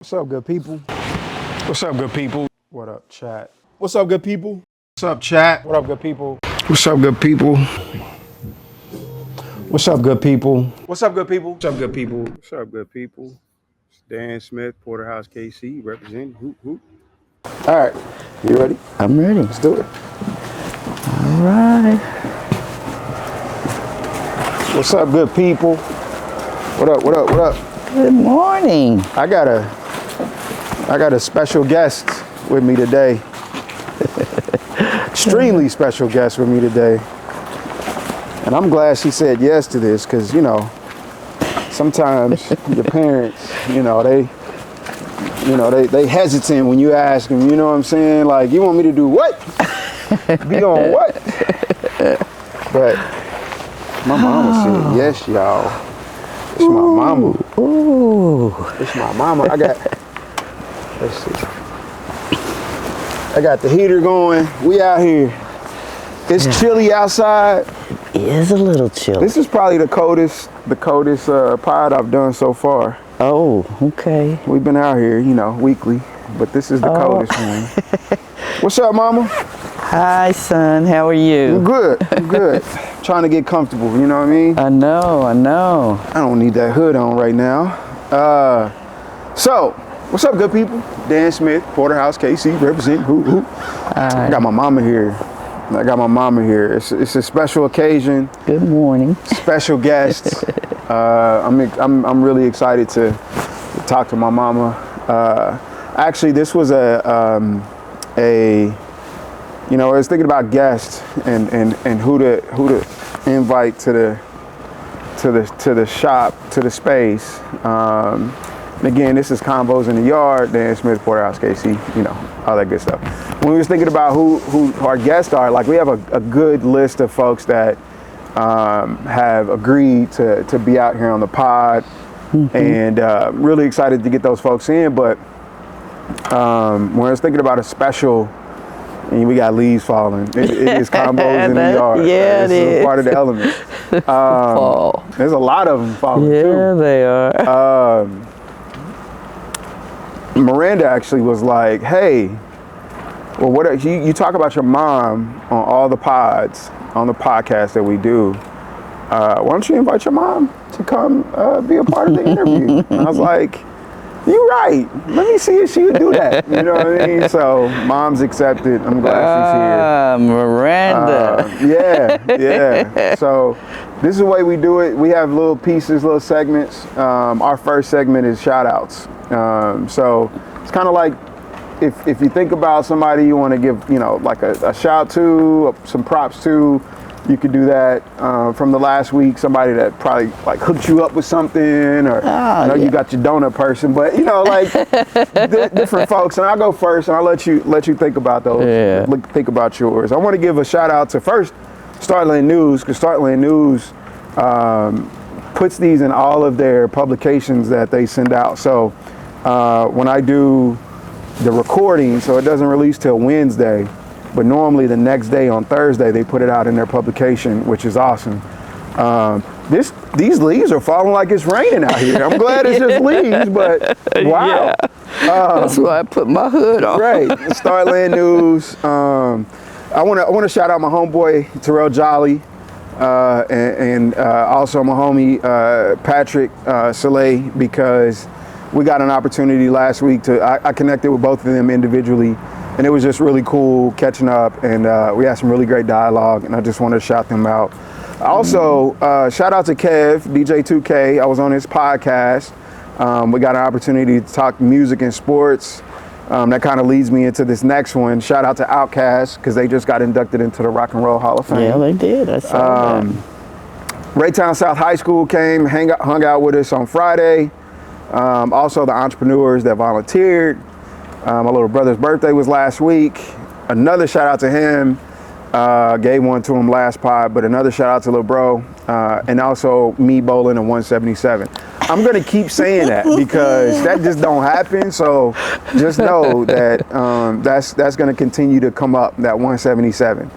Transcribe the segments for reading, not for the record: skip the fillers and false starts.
What's up, good people? What's up, good people? What up, chat? What's up, good people? What's up, chat? What up, good people? What's up, good people? What's up, good people? What's up, good people? What's up, good people? What's up, good people? It's Dan Smith, Porterhouse, KC, representing. Hoop, hoop. All right, you ready? I'm ready. Let's do it. All right. What's up, good people? What up, what up, what up? Good morning. I got a special guest with me today. Extremely special guest with me today. And I'm glad she said yes to this because, you know, sometimes your parents, they hesitant when you ask them, you know what I'm saying? Like, you want me to do what? Be on what? But my mama said yes, y'all. It's my mama. Ooh. It's my mama. Let's see. I got the heater going. We out here. It's chilly outside. It is a little chilly. This is probably the coldest pod I've done so far. Oh, okay. We've been out here, weekly, but this is the coldest one. What's up, mama? Hi, son. How are you? I'm good. I'm good. Trying to get comfortable, you know what I mean? I know. I don't need that hood on right now. So, what's up, good people? Dan Smith, Porterhouse, KC, represent. Hoop, hoop. I got my mama here. It's a special occasion. Good morning. Special guest. I'm really excited to talk to my mama. Actually, this was I was thinking about guests and who to invite to the shop, to the space. And again, this is Convos in the Yard, Dan Smith, Porterhouse, KC, all that good stuff. When we was thinking about who our guests are, like we have a good list of folks that have agreed to be out here on the pod, and really excited to get those folks in. But when I was thinking about a special, and we got leaves falling. It is Convos in the Yard. Yeah, it is. Part of the element. Fall. There's a lot of them falling too. Yeah, they are. Miranda actually was like, hey, well, what you talk about your mom on all the pods, on the podcast that we do. Why don't you invite your mom to come be a part of the interview? And I was like, you're right. Let me see if she would do that. You know what I mean? So mom's accepted. I'm glad she's here. Miranda. Yeah. So this is the way we do it. We have little pieces, little segments. Our first segment is shout outs. So it's kind of like if you think about somebody you want to give, like a shout to, some props to, you could do that. From the last week, somebody that probably like hooked you up with something, or you got your donut person, but like different folks. And I'll go first, and I'll let you think about those. Yeah. Think about yours. I want to give a shout out to first Startland News, because Startland News puts these in all of their publications that they send out. So when I do the recording, so it doesn't release till Wednesday, but normally the next day on Thursday they put it out in their publication, which is awesome. These leaves are falling like it's raining out here. I'm glad it's just leaves, but wow. Yeah. That's why I put my hood on. Right, Startland News. I want to shout out my homeboy Terrell Jolly, and also my homie Patrick Soleil, because we got an opportunity last week I connected with both of them individually, and it was just really cool catching up, and we had some really great dialogue, and I just want to shout them out. Also, shout out to Kev, DJ2K. I was on his podcast. We got an opportunity to talk music and sports. That kind of leads me into this next one. Shout out to Outkast, because they just got inducted into the Rock and Roll Hall of Fame. Yeah, they did. I saw that. Raytown South High School came, hung out with us on Friday. Also the entrepreneurs that volunteered. My little brother's birthday was last week. Another shout out to him. Gave one to him last pod, but another shout out to little bro. And also me bowling a 177. I'm gonna keep saying that because that just don't happen. So just know that that's gonna continue to come up, that 177.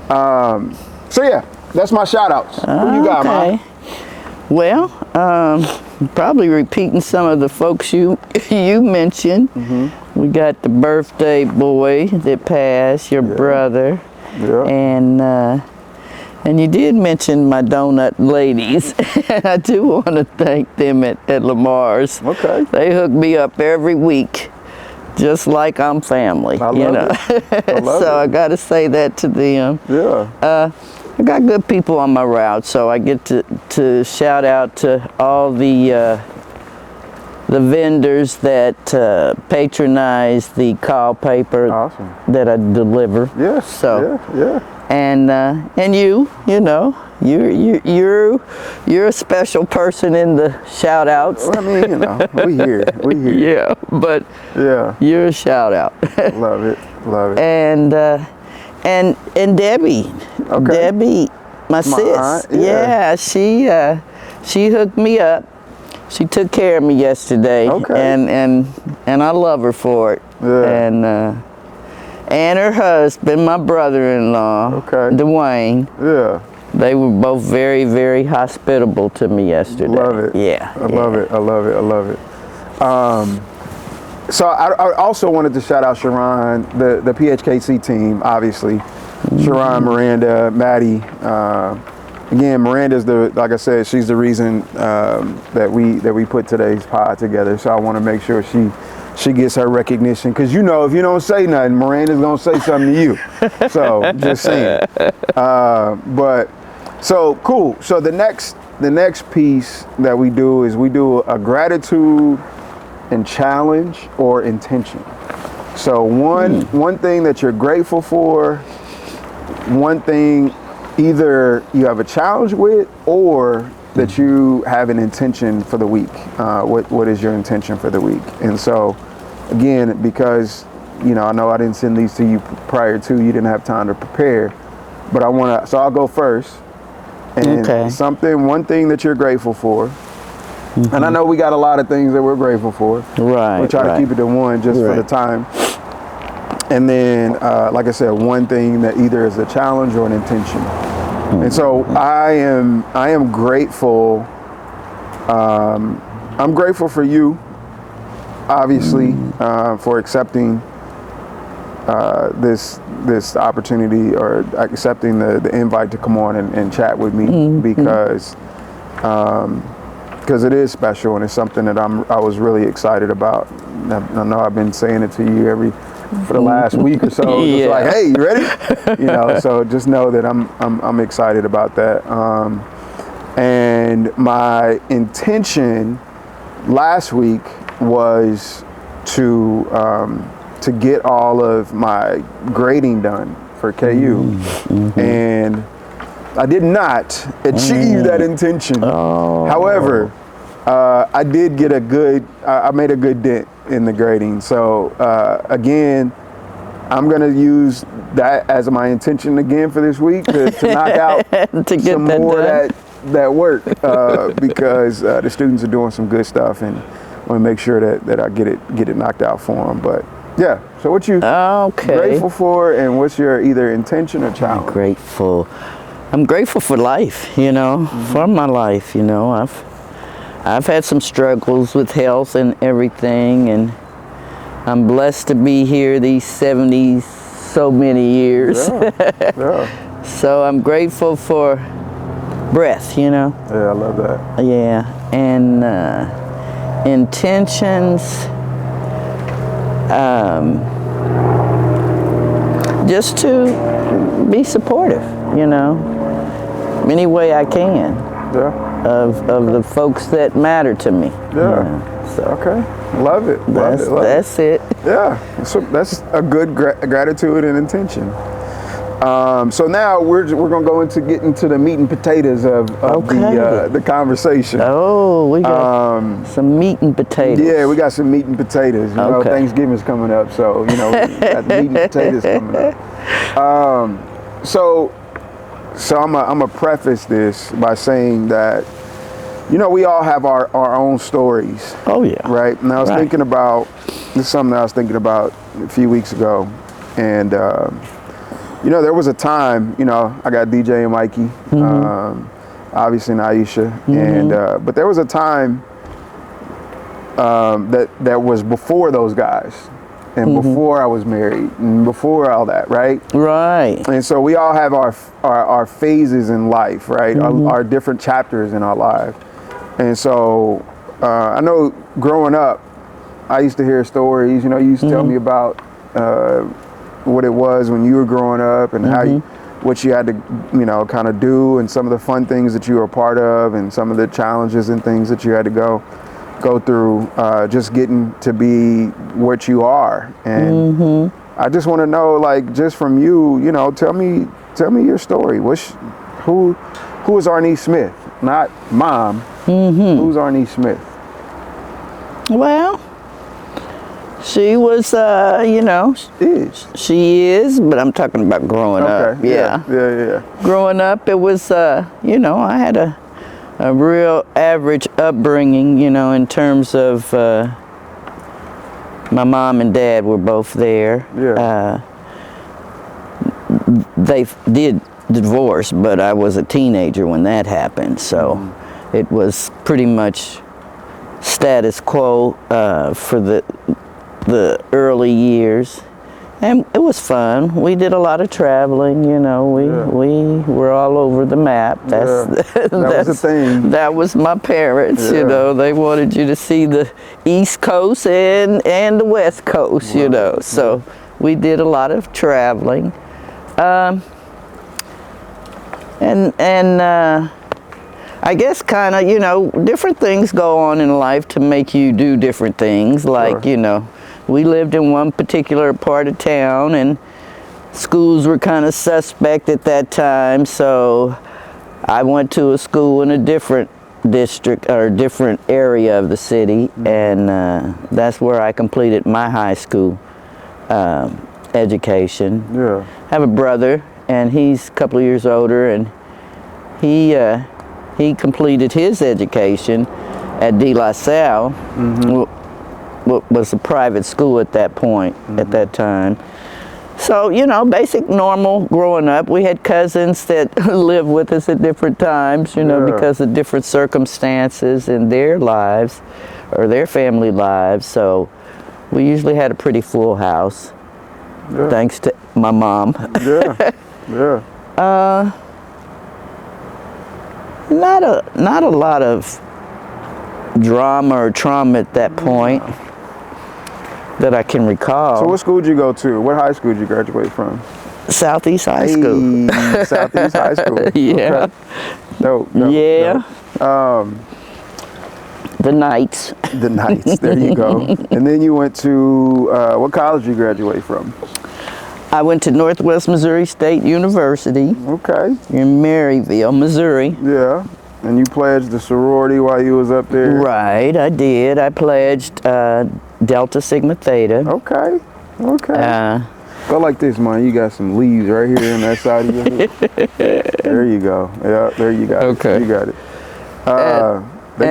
So yeah, that's my shout outs. Who you got, Mom? Well, Probably repeating some of the folks you mentioned. We got the birthday boy that passed, your brother, and you did mention my donut ladies. I do want to thank them at Lamar's. Okay. They hook me up every week, just like I'm family. I love it. I love so it. I got to say that to them. Yeah. I got good people on my route, so I get to shout out to all the vendors that patronize the call paper that I deliver. Yes. So yeah. And you know, you're a special person in the shout outs. Well, I mean, you know, we here. Yeah, but you're a shout out. Love it. And Debbie, Debbie, my sis, aunt, she hooked me up. She took care of me yesterday, and I love her for it. Yeah. And her husband, my brother-in-law, Dwayne. Yeah. They were both very, very hospitable to me yesterday. Love it. Yeah. I love it. So I also wanted to shout out Sharon, the PHKC team, obviously. Sharon, Miranda, Maddie. Again, Miranda's like I said, she's the reason that we put today's pod together. So I want to make sure she gets her recognition, because you know, if you don't say nothing, Miranda's gonna say something to you. So just saying. But so cool. So the next piece that we do is we do a gratitude and challenge or intention. So one thing that you're grateful for, one thing either you have a challenge with or that you have an intention for the week. What is your intention for the week? And so again, because you know, I know I didn't send these to you prior to, you didn't have time to prepare, but so I'll go first. And one thing that you're grateful for. And I know we got a lot of things that we're grateful for. Right. We'll try to keep it to one just for the time. And then, like I said, one thing that either is a challenge or an intention. And so I am grateful. I'm grateful for you, obviously, for accepting this opportunity, or accepting the invite to come on and chat with me, because it is special and it's something that I was really excited about. I know I've been saying it to you for the last week or so. Just like, hey, you ready? You know, so just know that I'm excited about that. And my intention last week was to get all of my grading done for KU, and I did not achieve that intention. However, I did get I made a good dent in the grading. So again, I'm gonna use that as my intention again for this week to knock out to get some more of that work, because the students are doing some good stuff, and I want to make sure that I get it knocked out for them. But yeah, so what you grateful for, and what's your either intention or challenge? I'm grateful for life, you know, for my life, you know. I've had some struggles with health and everything, and I'm blessed to be here these 70 so many years. So I'm grateful for breath, you know. Yeah, I love that. Yeah, and intentions, just to be supportive, you know, any way I can. Of the folks that matter to me. So. Okay, love it. That's it. Yeah, so that's a good gratitude and intention. So now we're gonna get into the meat and potatoes of the conversation. Oh, we got some meat and potatoes. Yeah, we got some meat and potatoes. You know, Thanksgiving's coming up, so you know, we got the meat and potatoes coming up. So I'm gonna preface this by saying that, you know, we all have our own stories. Oh yeah. Right. And I was thinking about this is something that I was thinking about a few weeks ago, and you know, there was a time, you know, I got DJ and Mikey, obviously, and Aisha, and but there was a time that was before those guys, and before I was married, and before all that, right? Right. And so we all have our phases in life, right? Our different chapters in our life. And so I know growing up, I used to hear stories. You know, you used to tell me about what it was when you were growing up, and how what you had to, you know, kind of do, and some of the fun things that you were a part of, and some of the challenges and things that you had to go through, just getting to be what you are. And I just want to know, like, just from you, you know, tell me your story. Who is Arniece Smith? Not Mom. Who's Arniece Smith? Well, she was, you know, she is, but I'm talking about growing up. Yeah. Growing up, it was, you know, I had a real average upbringing, you know, in terms of my mom and dad were both there. They did divorce, but I was a teenager when that happened, so it was pretty much status quo for the early years, and it was fun. We did a lot of traveling, you know. We were all over the map. That was the thing. That was my parents, you know. They wanted you to see the East Coast and the West Coast, you know. So we did a lot of traveling, and I guess kind of, you know, different things go on in life to make you do different things. Like, you know, we lived in one particular part of town, and schools were kind of suspect at that time. So I went to a school in a different district or different area of the city, and that's where I completed my high school education. I have a brother, and he's a couple of years older, and he completed his education at De La Salle, what was a private school at that point, at that time. So, you know, basic normal growing up. We had cousins that lived with us at different times, you know, because of different circumstances in their lives or their family lives. So we usually had a pretty full house, thanks to my mom. Not a lot of drama or trauma at that point that I can recall. So what school did you go to? What high school did you graduate from? Southeast High School. Southeast High School. Yeah. Okay. Dope. Yeah. The Knights. The Knights. There you go. And then you went to what college did you graduate from? I went to Northwest Missouri State University. Okay. In Maryville, Missouri. Yeah. And you pledged the sorority while you was up there? Right, I did. I pledged Delta Sigma Theta. Okay. Go like this, man. You got some leaves right here on that side of your head. There you go. Yeah, there you got it. You got it. They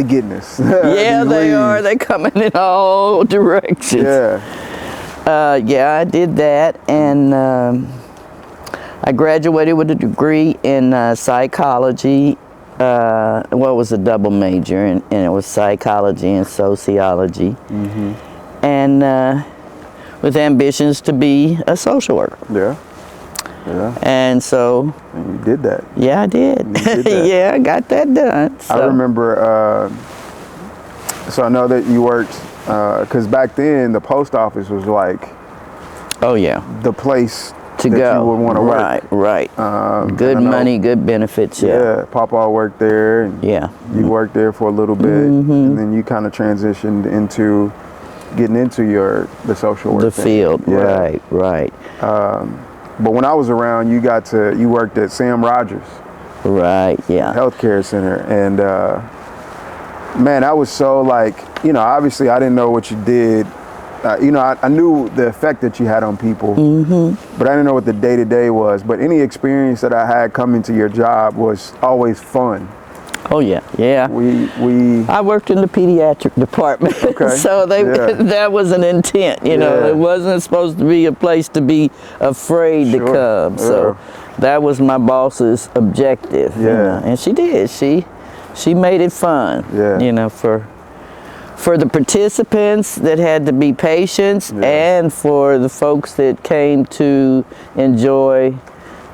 getting us. Yeah, they are. They coming in all directions. Yeah, I did that, and I graduated with a degree in psychology. Well, it was a double major, and it was psychology and sociology, and with ambitions to be a social worker. And so. And you did that. Yeah, I did. Yeah, I got that done. So. I remember. So I know that you worked, because back then the post office was like. Oh yeah. The place to that go. You would want to work. Right. Good money, good benefits. Yeah. Papa worked there, and you worked there for a little bit, and then you kind of transitioned into getting into the social work field. Right. But when I was around, you worked at Sam Rogers. Right. Yeah. Healthcare center, and man, I was so like, you know, obviously I didn't know what you did. You know, I knew the effect that you had on people, but I didn't know what the day-to-day was. But any experience that I had coming to your job was always fun. Oh yeah. I worked in the pediatric department, so that was an intent. You know, it wasn't supposed to be a place to be afraid to come. So that was my boss's objective. You know? And she did. She made it fun. You know, for for the participants that had to be patients, and for the folks that came to enjoy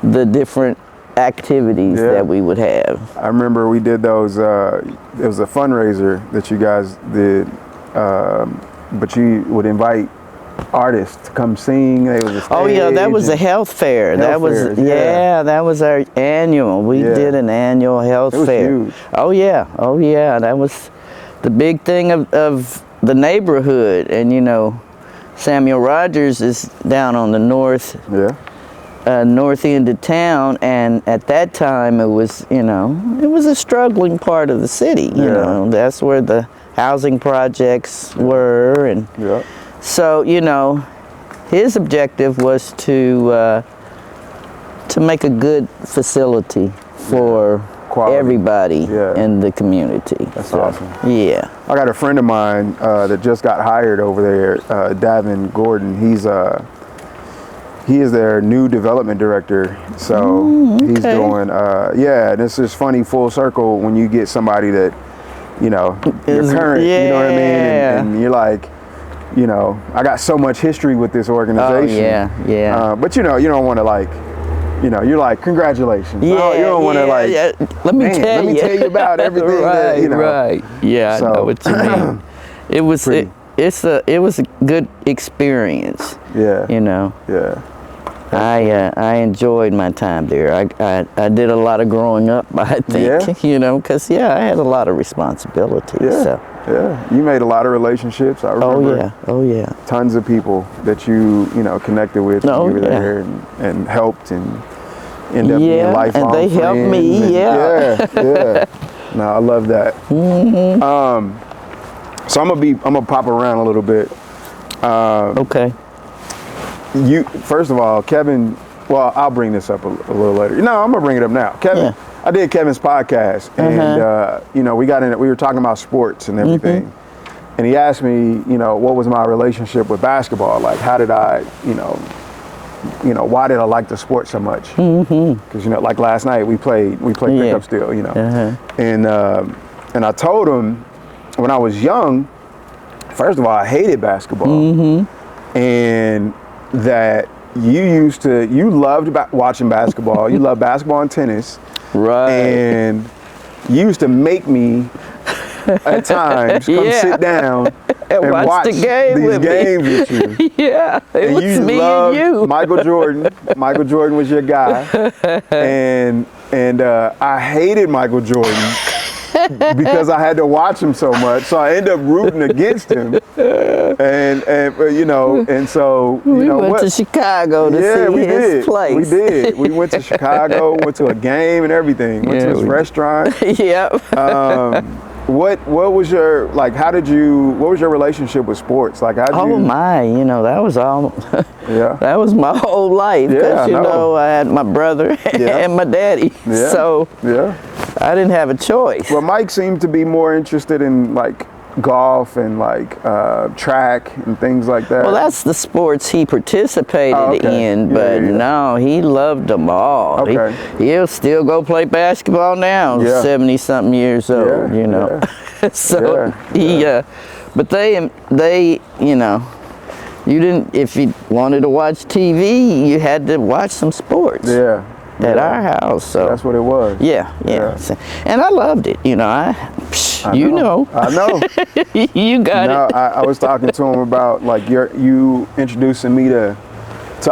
the different activities that we would have. I remember we did those, it was a fundraiser that you guys did, but you would invite artists to come sing. It was a Oh yeah, that was a health fair. That was that was our annual. We did an annual health fair. Huge. Oh yeah, that was the big thing of the neighborhood. And you know, Samuel Rogers is down on the north end of town, and at that time it was, you know, it was a struggling part of the city. You know, that's where the housing projects were, and so, you know, his objective was to make a good facility for everybody in the community. That's awesome. Yeah. I got a friend of mine that just got hired over there, Davin Gordon. He is their new development director. So he's doing, and it's just funny, full circle, when you get somebody that, you know, you're current, you know what I mean? And you're like, you know, I got so much history with this organization. But you know, you don't want to like, you know, you're like, congratulations. You don't want to like, let me tell you about everything. That, you know. Yeah, so, I know what you mean. It was it was a good experience. You know. I enjoyed my time there. I did a lot of growing up, I think, you know, because I had a lot of responsibilities. So. You made a lot of relationships. I remember. Tons of people that you know, connected with when you were there and helped and ended up being lifelong and they friends. helped me. No, I love that. So I'm gonna pop around a little bit. Okay. You, first of all, Kevin, well, I'll bring this up a little later. No, I'm gonna bring it up now. Kevin, I did Kevin's podcast, and you know, we were talking about sports and everything, and he asked me, you know, what was my relationship with basketball? Like, how did I, you know, why did I like the sport so much? Because you know, like last night we played pickup still, you know, and I told him when I was young, first of all, I hated basketball, and that you loved watching basketball. You loved basketball and tennis. Right. And you used to make me, at times, come sit down and watch the game these games with you. It and was me loved and you. Michael Jordan. Michael Jordan was your guy. And I hated Michael Jordan because I had to watch him so much. So I ended up rooting against him. And you know, and so we went to Chicago to see his place. We did. We went to Chicago, went to a game and everything. Went to his restaurant. What was your, like, what was your relationship with sports? Like, how did you? Oh my, you know, that was all, that was my whole life. Because, you know, I had my brother and my daddy. So I didn't have a choice. Well, Mike seemed to be more interested in, like, golf and like track and things like that. Well, that's the sports he participated in, but no, he loved them all. He'll still go play basketball now, 70-something years old, you know. So but they, you know, you didn't, if you wanted to watch TV, you had to watch some sports. At our house, so that's what it was. And I loved it. You know, you know. I know. You got it. I was talking to him about like you introducing me to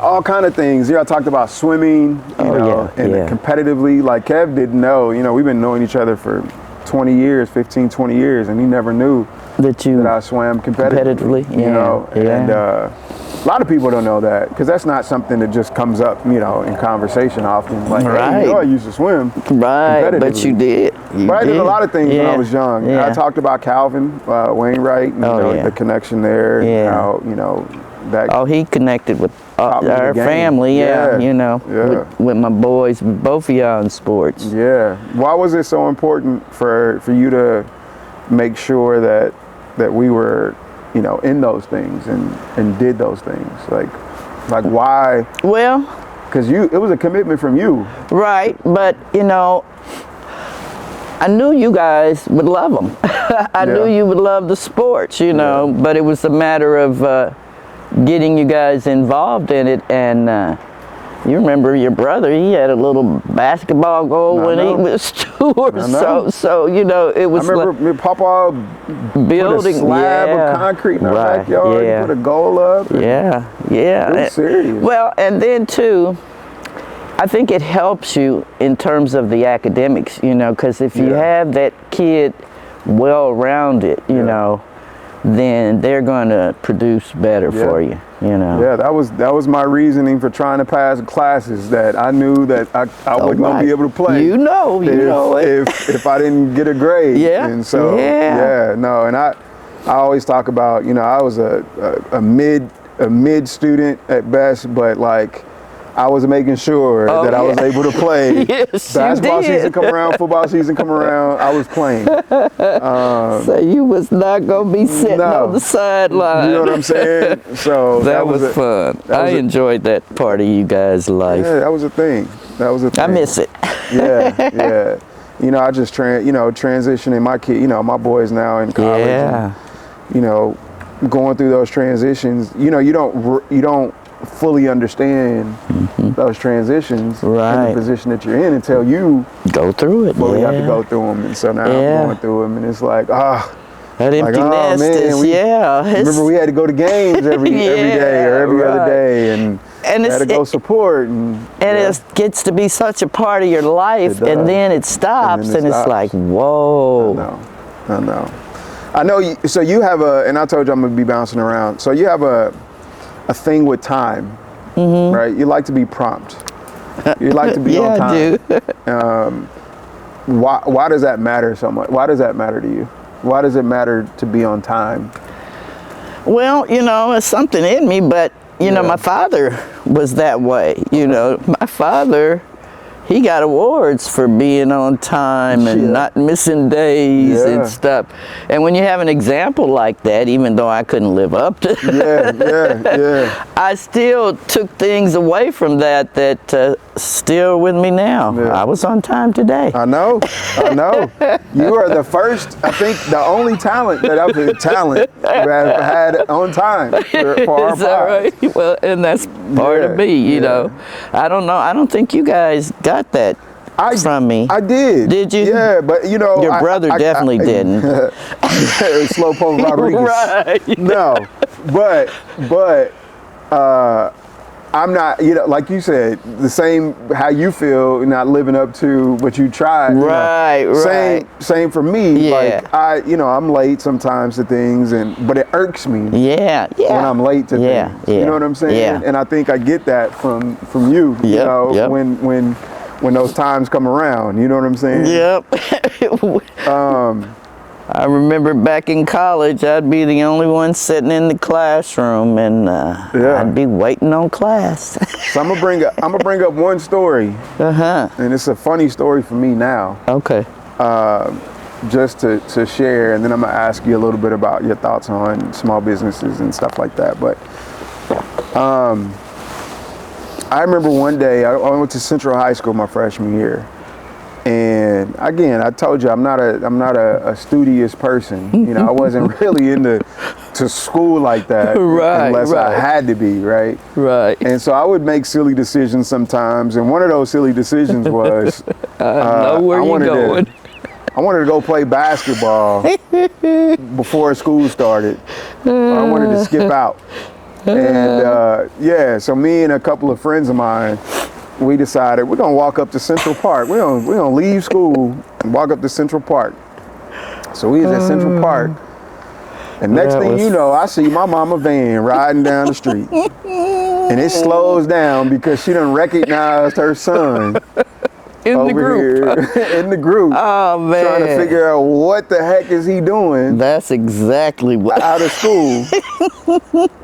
all kind of things. I talked about swimming, you know, and competitively. Like Kev didn't know. You know, we've been knowing each other for 20 years, 15, 20 years, and he never knew that I swam competitively. You know, and a lot of people don't know that because that's not something that just comes up, you know, in conversation often. Like, hey, you know, I used to swim. But you did. I did a lot of things when I was young. I talked about Calvin Wainwright, and, you know, the connection there. And how, you know, that. He connected with our family. You know, with my boys, with both of y'all in sports. Why was it so important for you to make sure that we were, you know, in those things and did those things? Like why? Well, because it was a commitment from you. Right, but you know, I knew you guys would love them. I knew you would love the sports, you know, but it was a matter of getting you guys involved in it. And you remember your brother, he had a little basketball goal when he was 2 or so, you know, it was I remember Papa building put a slab of concrete in our backyard, and put a goal up. Yeah. It was serious. Well, and then too, I think it helps you in terms of the academics, you know, because if you have that kid well-rounded, you know, then they're going to produce better for you, you know. Yeah, that was my reasoning for trying to pass classes, that I knew that I wasn't going to be able to play. You know it. If I didn't get a grade. Yeah. And so, and I always talk about, you know, I was a mid student at best, but like, I was making sure that I was able to play. Yes, basketball season come around, football season come around, I was playing. So you was not going to be sitting on the sideline. You know what I'm saying? So that was fun. I enjoyed that part of you guys' life. Yeah, that was a thing. I miss it. Yeah. You know, I just transitioning my kid, you know, my boys now in college. Yeah. And, you know, going through those transitions, you know, you don't fully understand those transitions in the position that you're in until you go through it. Well, you have to go through them, and so now I'm going through them, and it's like, that empty nest is, remember we had to go to games every day or every other day, and had to go support, and it gets to be such a part of your life, and then it stops, and it's like, whoa. I know. So you have and I told you I'm gonna be bouncing around. So you have a thing with time, right? You like to be prompt. You like to be on time. I do. Why does that matter so much? Why does that matter to you? Why does it matter to be on time? Well, you know, it's something in me, but you know, my father was that way. You know, my father, he got awards for being on time and not missing days and stuff. And when you have an example like that, even though I couldn't live up to I still took things away from that still with me now. I was on time today. I know. You are the first, I think the only talent that I've had on time for our Is that right? Well, and that's part of me, you know. I don't know. I don't think you guys got that from me. I did. Did you? Yeah, but you know, your brother definitely didn't. Slowpoke Rodriguez. Right. No, but I'm not, you know, like you said, the same how you feel not living up to what you tried. Right. Same for me. Like I'm late sometimes to things, but it irks me. When I'm late to things. You know what I'm saying? Yeah. And I think I get that from you. You know, when those times come around. You know what I'm saying? I remember back in college, I'd be the only one sitting in the classroom, and I'd be waiting on class. So I'm gonna bring up one story, and it's a funny story for me now. Okay. Just to share, and then I'm gonna ask you a little bit about your thoughts on small businesses and stuff like that. But I remember one day I went to Central High School my freshman year. And again, I told you I'm not a studious person. You know, I wasn't really into school like that, unless I had to be, right? And so I would make silly decisions sometimes, and one of those silly decisions was I wanted to go play basketball before school started. I wanted to skip out, and so me and a couple of friends of mine, we decided we're gonna walk up to Central Park. We're gonna leave school and walk up to Central Park. So we was at Central Park, and next thing you know, I see my mama van riding down the street, and it slows down because she done recognized her son in the group. In the group. Oh man! Trying to figure out what the heck is he doing. That's exactly what. Out of school.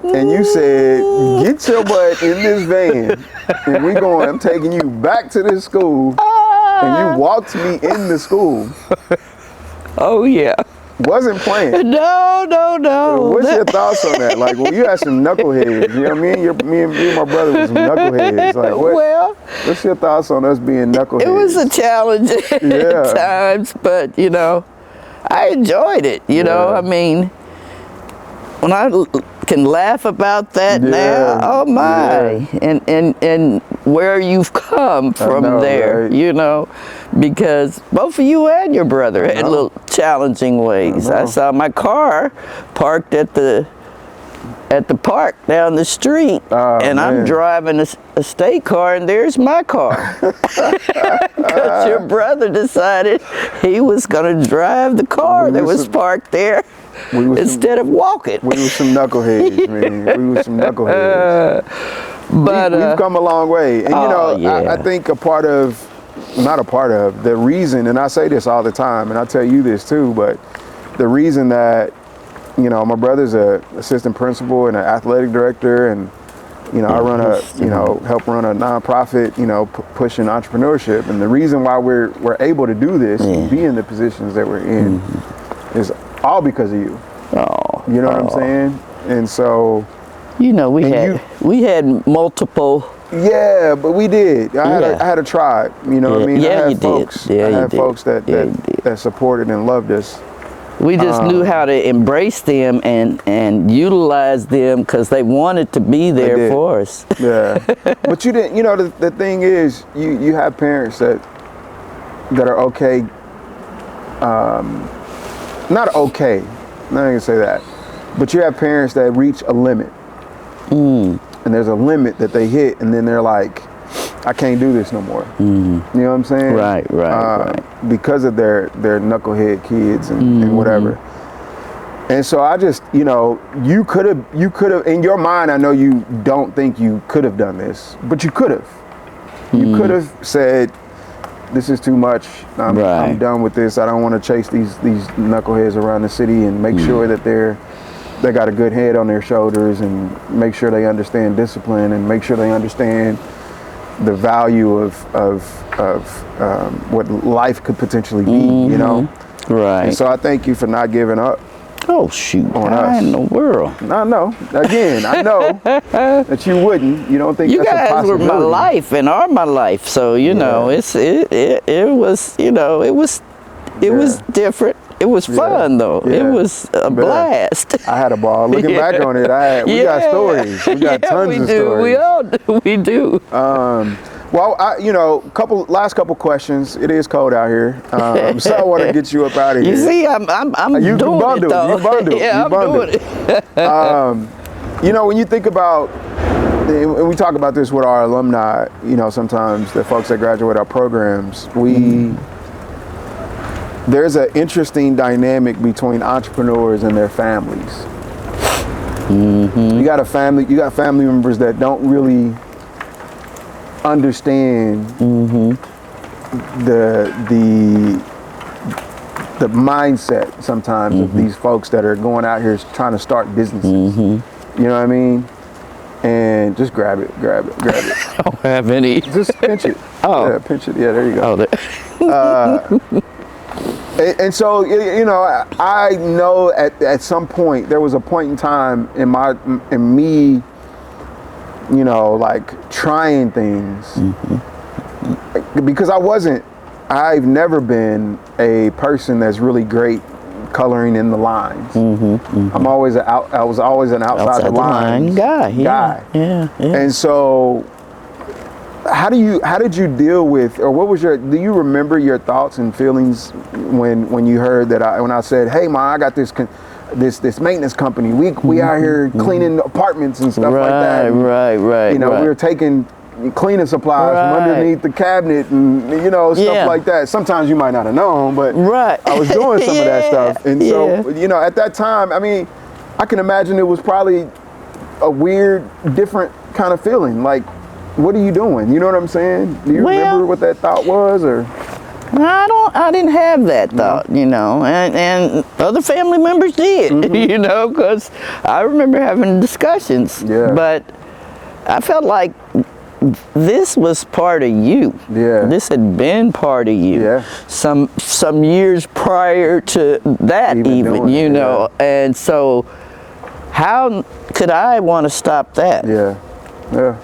And you said, "Get your butt in this van, and I'm taking you back to this school." And you walked me in the school. Oh yeah. Wasn't playing. No. What's your thoughts on that? Like, well, you had some knuckleheads. You know what I mean? Me and my brother was some knuckleheads. Like, what's your thoughts on us being knuckleheads? It was a challenge at times, but you know, I enjoyed it. You know, I mean, when I can laugh about that now, oh my, and where you've come from there, right? You know, because both of you and your brother had little challenging ways. I saw my car parked at the park down the street, and I'm driving a state car, and there's my car. Because your brother decided he was going to drive the car that was parked there instead of walking. We were some knuckleheads, man. We were some knuckleheads. But we've come a long way. And, you know, I think the reason, and I say this all the time, and I tell you this too, but the reason that, you know, my brother's a assistant principal and an athletic director, and you know, I run help run a nonprofit, you know, pushing entrepreneurship, and the reason why we're able to do this, and be in the positions that we're in, is all because of you. You know what I'm saying? And so, you know, we had multiple. Yeah, but we did. I had a tribe. You know what I mean? Yeah, I had folks. I had folks that supported and loved us. We just knew how to embrace them and utilize them because they wanted to be there for us. Yeah, but you didn't. You know, the thing is, you have parents that are okay. Not okay. I'm not gonna say that, but you have parents that reach a limit, and there's a limit that they hit, and then they're like, I can't do this no more. You know what I'm saying? Right. Because of their knucklehead kids and whatever. And so I just, you know, you could have, in your mind, I know you don't think you could have done this, but you could have. You could have said, this is too much. I'm done with this. I don't want to chase these knuckleheads around the city, and make sure that they got a good head on their shoulders, and make sure they understand discipline, and make sure they understand the value of what life could potentially be, you know? Right. And so I thank you for not giving up. Oh, shoot. On us. In the world. I know. Again, I know that you wouldn't. You don't think you that's a possibility. You guys were my life and are my life. So, you know, it was, you know, it was different. It was fun though. It was a blast. I had a ball. Looking back on it, we got stories. We got tons of stories. We all do. We do. Well, you know, last couple questions. It is cold out here, so I want to get you up out of here. You see, I'm you doing bundled, it though. You bundled. Yeah, I'm doing it. You know, when you think about, and we talk about this with our alumni, you know, sometimes the folks that graduate our programs, there's an interesting dynamic between entrepreneurs and their families. You got family members that don't really understand the mindset sometimes of these folks that are going out here trying to start businesses. You know what I mean? And just grab it. I don't have any. Just pinch it. Yeah, pinch it. Yeah, there you go. And so, you know, I know at some point, there was a point in time in me, you know, like trying things, because I've never been a person that's really great coloring in the lines. I was always an outside the line guy. Yeah. And so, how did you deal with, or do you remember your thoughts and feelings when you heard that when I said, hey Ma, I got this maintenance company, we out here cleaning apartments and stuff like that. Right. You know, we were taking cleaning supplies from underneath the cabinet and, you know, stuff like that. Sometimes you might not have known, but I was doing some of that stuff. And so, you know, at that time, I mean, I can imagine it was probably a weird, different kind of feeling. Like, what are you doing? You know what I'm saying? Do you remember what that thought was, or? I didn't have that thought, you know, and other family members did, you know, because I remember having discussions. But I felt like this was part of you. Yeah. This had been part of you. Yeah. Some years prior to that even, you know. Yeah. And so how could I want to stop that? Yeah. Yeah.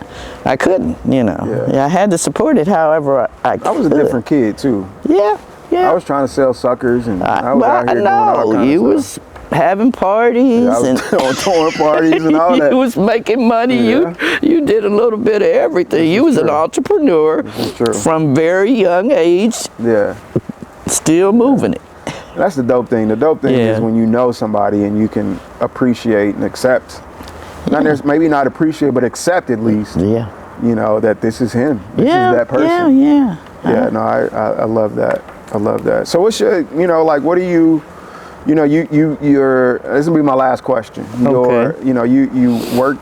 I couldn't, you know. Yeah. I had to support it however I could. I was a different kid too. Yeah. Yeah. I was trying to sell suckers and I was out here doing all kinds you of was stuff. Having parties and throwing parties and all that. You was making money. Yeah. You did a little bit of everything. You was an entrepreneur from very young age. Yeah. Still moving it. That's the dope thing. The dope thing is when you know somebody and you can appreciate and accept. Maybe not appreciate, but accept at least. Yeah. You know that this is him. This is that person. Yeah. Yeah. No, I love that. I love that. So what's your, you know, like, what do you? You know, you're. This will be my last question. You know, you work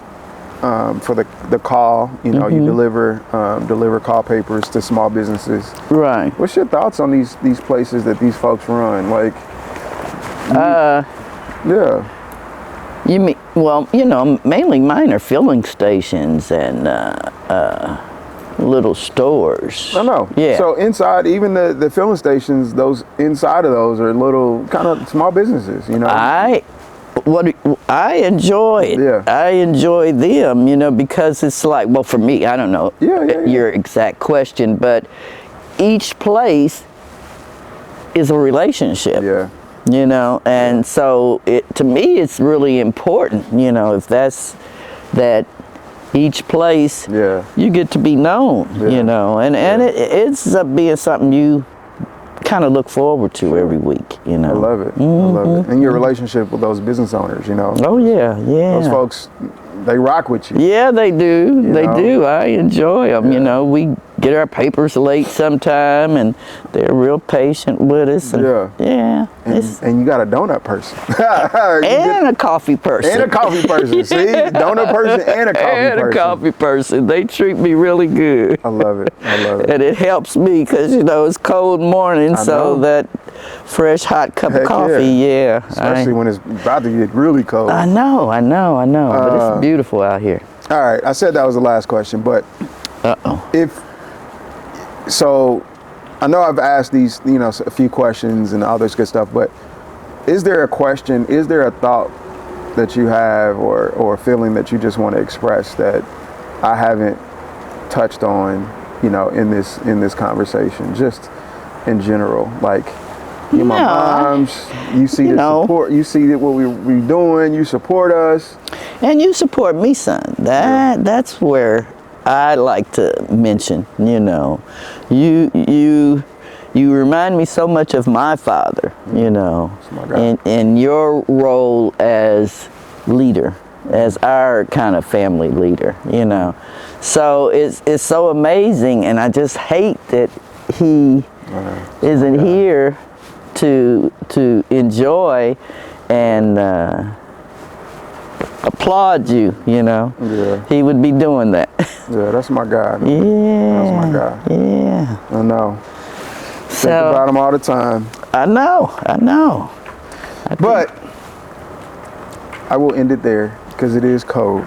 for the call. You know, you deliver call papers to small businesses. Right. What's your thoughts on these places that these folks run? Like, yeah. You mean, well, you know, mainly mine are filling stations and little stores. I know. Yeah. So inside, even the filling stations, those inside of those are little kind of small businesses, you know. I enjoy it. Yeah. I enjoy them, you know, because it's like, well, for me, I don't know your exact question, but each place is a relationship. Yeah. You know, and so to me, it's really important, you know, if that's that. Each place, you get to be known, you know, and it ends up being something you kind of look forward to every week, you know. I love it. I love it. And your relationship with those business owners, you know. Oh, yeah. Those folks, they rock with you. Yeah, they do. They do. I enjoy them, you know. We get our papers late sometime, and they're real patient with us. And, and you got a donut person. and a coffee person. And a coffee person. See? Donut person and a coffee person. And a coffee person. They treat me really good. I love it. I love it. And it helps me because, you know, it's cold morning, so that fresh, hot cup of coffee, Especially when it's about to get really cold. I know. But it's beautiful out here. All right. I said that was the last question, but so I know I've asked these, you know, a few questions and all this good stuff, but is there a question, is there a thought that you have or a feeling that you just want to express that I haven't touched on, you know, in this conversation, just in general? Like, you're my moms, you see the support, you see that what we're doing, you support us. And you support me, son. That's where I like to mention, you know, you remind me so much of my father, you know, in your role as leader, as our kind of family leader, you know. So it's so amazing, and I just hate that he isn't here to enjoy and applaud you, you know. Yeah. He would be doing that. Yeah, that's my guy. Yeah. That's my guy. Yeah. I know. Think about him all the time. I know. But I will end it there because it is cold.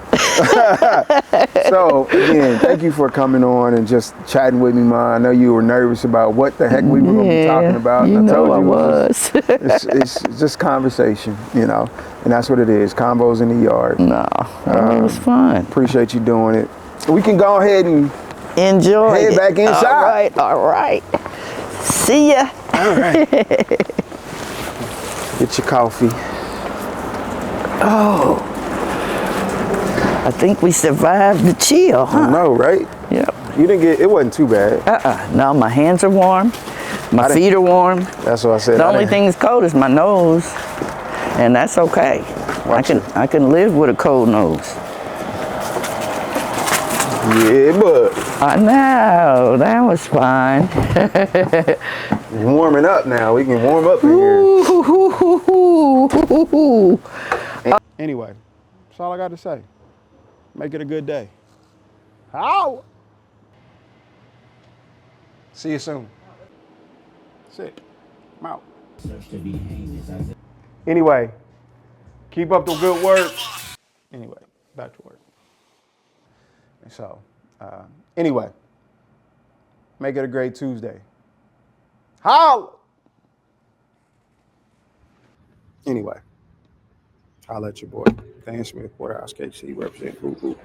So again, thank you for coming on and just chatting with me, Ma. I know you were nervous about what the heck we were going to be talking about. You and know I was. It's just conversation, you know, and that's what it is. Convos in the yard. No, it was fun. Appreciate you doing it. We can go ahead and enjoy head back inside. All right. See ya. All right. Get your coffee. Oh. I think we survived the chill, huh? I know, right? Yep. You didn't get, it wasn't too bad. No, my hands are warm. My feet are warm. That's what I said. The only thing that's cold is my nose. And that's okay. I can live with a cold nose. Yeah, but I know, that was fun. Warming up now. We can warm up in here. Anyway, that's all I got to say. Make it a good day. How? See you soon. That's it. I'm out. Anyway, keep up the good work. Anyway, back to work. And so, Anyway, make it a great Tuesday. Holla! Anyway, I'll let your boy, Dan Smith, Waterhouse KC, represent. Boo, boo.